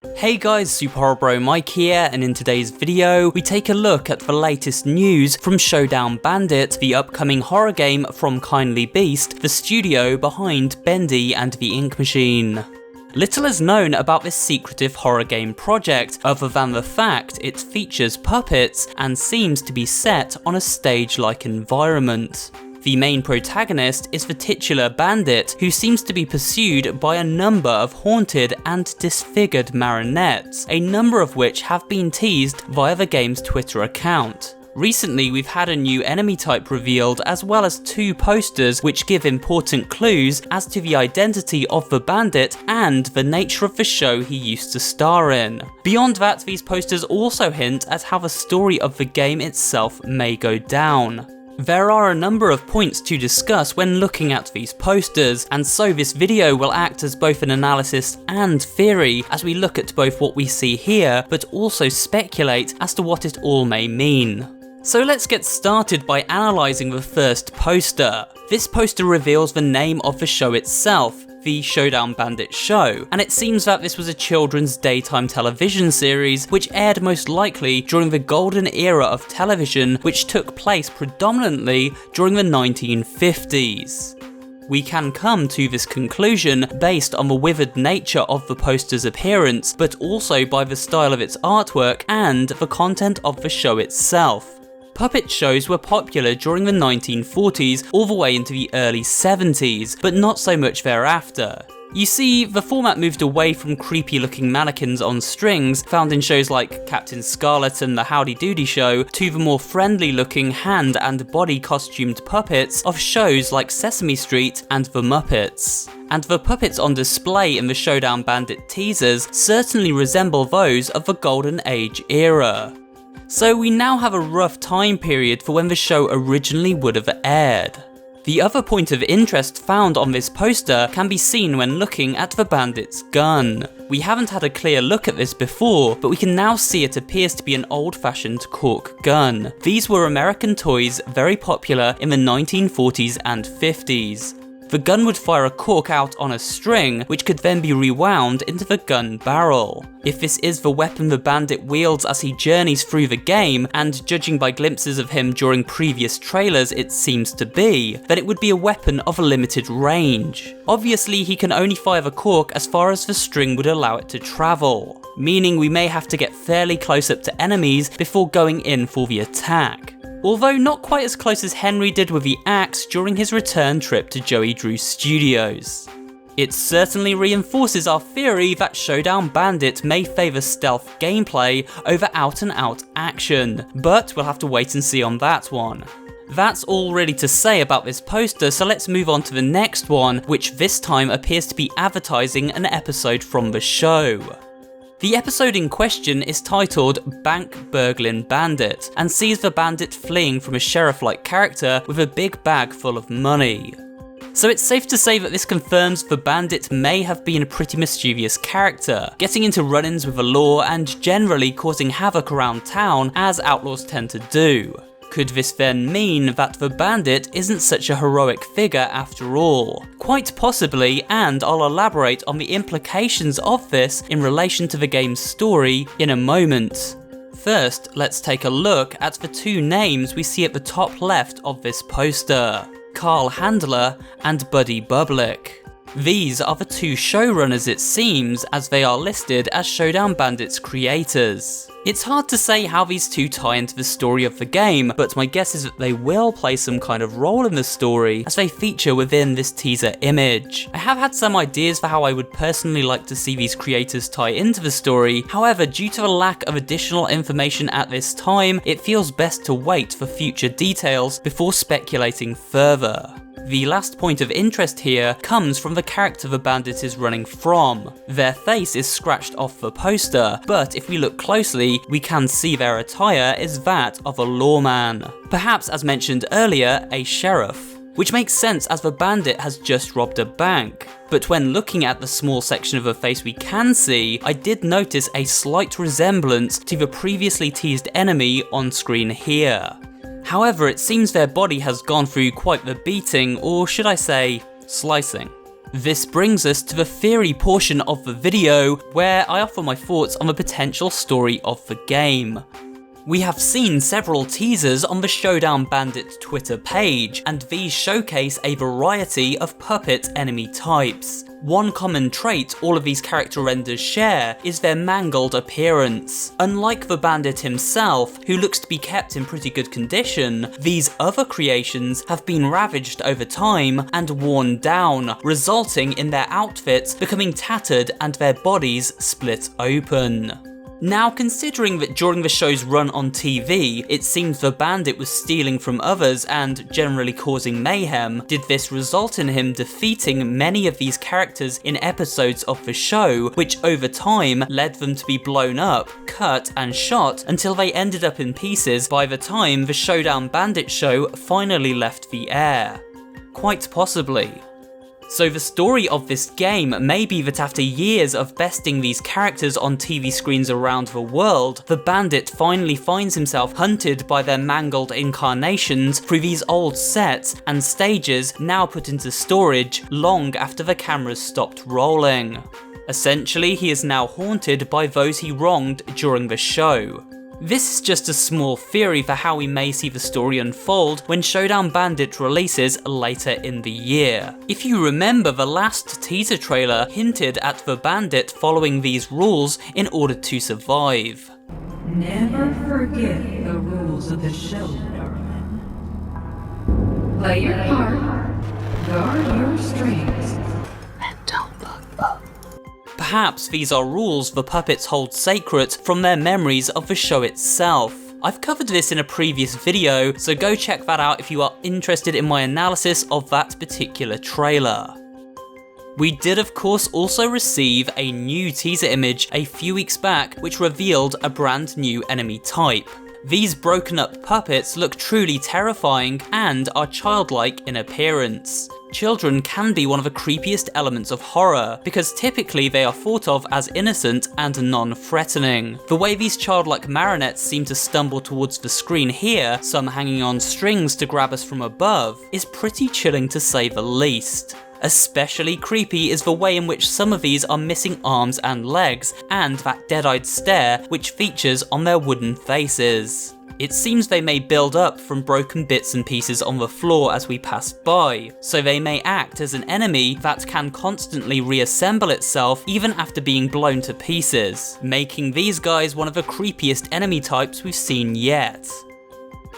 Hey guys, SuperHorrorBro Mike here, and in today's video, we take a look at the latest news from Showdown Bandit, the upcoming horror game from Kindly Beast, the studio behind Bendy and the Ink Machine. Little is known about this secretive horror game project, other than the fact it features puppets and seems to be set on a stage-like environment. The main protagonist is the titular bandit, who seems to be pursued by a number of haunted and disfigured marionettes, a number of which have been teased via the game's Twitter account. Recently, we've had a new enemy type revealed, as well as 2 posters which give important clues as to the identity of the bandit and the nature of the show he used to star in. Beyond that, these posters also hint at how the story of the game itself may go down. There are a number of points to discuss when looking at these posters, and so this video will act as both an analysis and theory as we look at both what we see here, but also speculate as to what it all may mean. So let's get started by analysing the first poster. This poster reveals the name of the show itself, the Showdown Bandit show, and it seems that this was a children's daytime television series which aired most likely during the golden era of television, which took place predominantly during the 1950s. We can come to this conclusion based on the withered nature of the poster's appearance, but also by the style of its artwork and the content of the show itself. Puppet shows were popular during the 1940s all the way into the early 70s, but not so much thereafter. You see, the format moved away from creepy looking mannequins on strings found in shows like Captain Scarlet and the Howdy Doody Show, to the more friendly looking hand and body costumed puppets of shows like Sesame Street and The Muppets. And the puppets on display in the Showdown Bandit teasers certainly resemble those of the Golden Age era. So we now have a rough time period for when the show originally would have aired. The other point of interest found on this poster can be seen when looking at the bandit's gun. We haven't had a clear look at this before, but we can now see it appears to be an old-fashioned cork gun. These were American toys very popular in the 1940s and 50s. The gun would fire a cork out on a string, which could then be rewound into the gun barrel. If this is the weapon the bandit wields as he journeys through the game, and judging by glimpses of him during previous trailers it seems to be, then it would be a weapon of a limited range. Obviously, he can only fire the cork as far as the string would allow it to travel, meaning we may have to get fairly close up to enemies before going in for the attack. Although not quite as close as Henry did with the axe during his return trip to Joey Drew Studios. It certainly reinforces our theory that Showdown Bandit may favour stealth gameplay over out-and-out action, but we'll have to wait and see on that one. That's all really to say about this poster, so let's move on to the next one, which this time appears to be advertising an episode from the show. The episode in question is titled Bank Burglin' Bandit, and sees the bandit fleeing from a sheriff-like character with a big bag full of money. So it's safe to say that this confirms the bandit may have been a pretty mischievous character, getting into run-ins with the law and generally causing havoc around town as outlaws tend to do. Could this then mean that the bandit isn't such a heroic figure after all? Quite possibly, and I'll elaborate on the implications of this in relation to the game's story in a moment. First, let's take a look at the 2 names we see at the top left of this poster, Carl Handler and Buddy Bublick. These are the 2 showrunners it seems, as they are listed as Showdown Bandit's creators. It's hard to say how these 2 tie into the story of the game, but my guess is that they will play some kind of role in the story as they feature within this teaser image. I have had some ideas for how I would personally like to see these creators tie into the story, however, due to the lack of additional information at this time, it feels best to wait for future details before speculating further. The last point of interest here comes from the character the bandit is running from. Their face is scratched off the poster, but if we look closely, we can see their attire is that of a lawman. Perhaps, as mentioned earlier, a sheriff. Which makes sense as the bandit has just robbed a bank. But when looking at the small section of the face we can see, I did notice a slight resemblance to the previously teased enemy on screen here. However, it seems their body has gone through quite the beating, or should I say, slicing. This brings us to the theory portion of the video, where I offer my thoughts on the potential story of the game. We have seen several teasers on the Showdown Bandit Twitter page, and these showcase a variety of puppet enemy types. One common trait all of these character renders share is their mangled appearance. Unlike the bandit himself, who looks to be kept in pretty good condition, these other creations have been ravaged over time and worn down, resulting in their outfits becoming tattered and their bodies split open. Now, considering that during the show's run on TV, it seems the bandit was stealing from others and generally causing mayhem, did this result in him defeating many of these characters in episodes of the show, which over time led them to be blown up, cut and shot until they ended up in pieces by the time the Showdown Bandit show finally left the air? Quite possibly. So the story of this game may be that after years of besting these characters on TV screens around the world, the bandit finally finds himself hunted by their mangled incarnations through these old sets and stages now put into storage long after the cameras stopped rolling. Essentially, he is now haunted by those he wronged during the show. This is just a small theory for how we may see the story unfold when Showdown Bandit releases later in the year. If you remember, the last teaser trailer hinted at the bandit following these rules in order to survive. Never forget the rules of the show, darling. Play your part, guard your strings, and don't look up. Perhaps these are rules the puppets hold sacred from their memories of the show itself. I've covered this in a previous video, so go check that out if you are interested in my analysis of that particular trailer. We did of course also receive a new teaser image a few weeks back which revealed a brand new enemy type. These broken up puppets look truly terrifying and are childlike in appearance. Children can be one of the creepiest elements of horror, because typically they are thought of as innocent and non-threatening. The way these childlike marionettes seem to stumble towards the screen here, some hanging on strings to grab us from above, is pretty chilling to say the least. Especially creepy is the way in which some of these are missing arms and legs, and that dead-eyed stare which features on their wooden faces. It seems they may build up from broken bits and pieces on the floor as we pass by, so they may act as an enemy that can constantly reassemble itself even after being blown to pieces, making these guys one of the creepiest enemy types we've seen yet.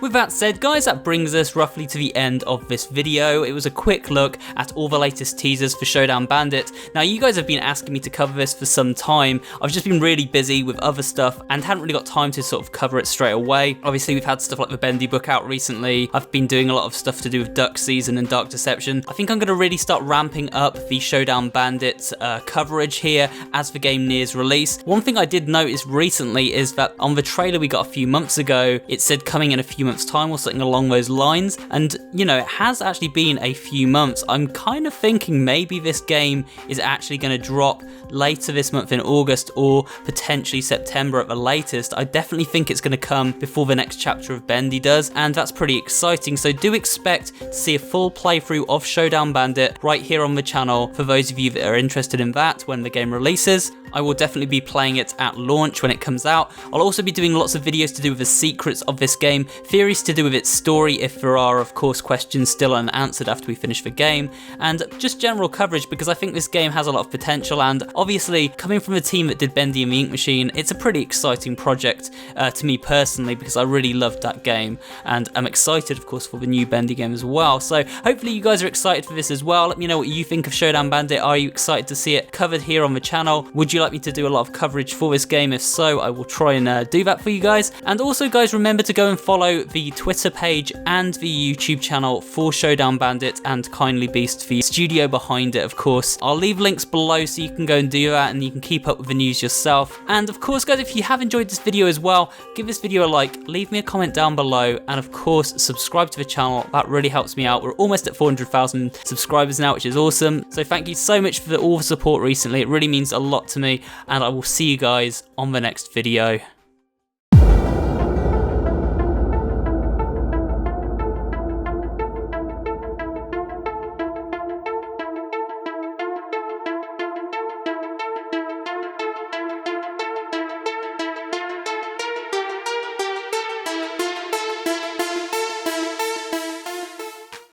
With that said, guys, that brings us roughly to the end of this video. It was a quick look at all the latest teasers for Showdown Bandit. Now, you guys have been asking me to cover this for some time. I've just been really busy with other stuff and hadn't really got time to sort of cover it straight away. Obviously, we've had stuff like the Bendy book out recently. I've been doing a lot of stuff to do with Duck Season and Dark Deception. I think I'm going to really start ramping up the Showdown Bandit coverage here as the game nears release. One thing I did notice recently is that on the trailer we got a few months ago, it said coming in a few months' time or something along those lines, and you know, it has actually been a few months. I'm kind of thinking maybe this game is actually going to drop later this month in August or potentially September at the latest. I definitely think it's going to come before the next chapter of Bendy does, and that's pretty exciting. So do expect to see a full playthrough of Showdown Bandit right here on the channel for those of you that are interested in that when the game releases. I will definitely be playing it at launch when it comes out. I'll also be doing lots of videos to do with the secrets of this game, theories to do with its story if there are of course questions still unanswered after we finish the game, and just general coverage because I think this game has a lot of potential, and obviously coming from the team that did Bendy and the Ink Machine, it's a pretty exciting project to me personally because I really loved that game, and I'm excited of course for the new Bendy game as well. So hopefully you guys are excited for this as well. Let me know what you think of Showdown Bandit. Are you excited to see it covered here on the channel? Would you like me to do a lot of coverage for this game? If so, I will try and do that for you guys. And also guys, remember to go and follow the Twitter page and the YouTube channel for Showdown Bandit and Kindly Beast, the studio behind it of course. I'll leave links below so you can go and do that and you can keep up with the news yourself. And of course guys, if you have enjoyed this video as well, give this video a like, leave me a comment down below, and of course subscribe to the channel. That really helps me out. We're almost at 400,000 subscribers now, which is awesome. So thank you so much for all the support recently. It really means a lot to me, and I will see you guys on the next video.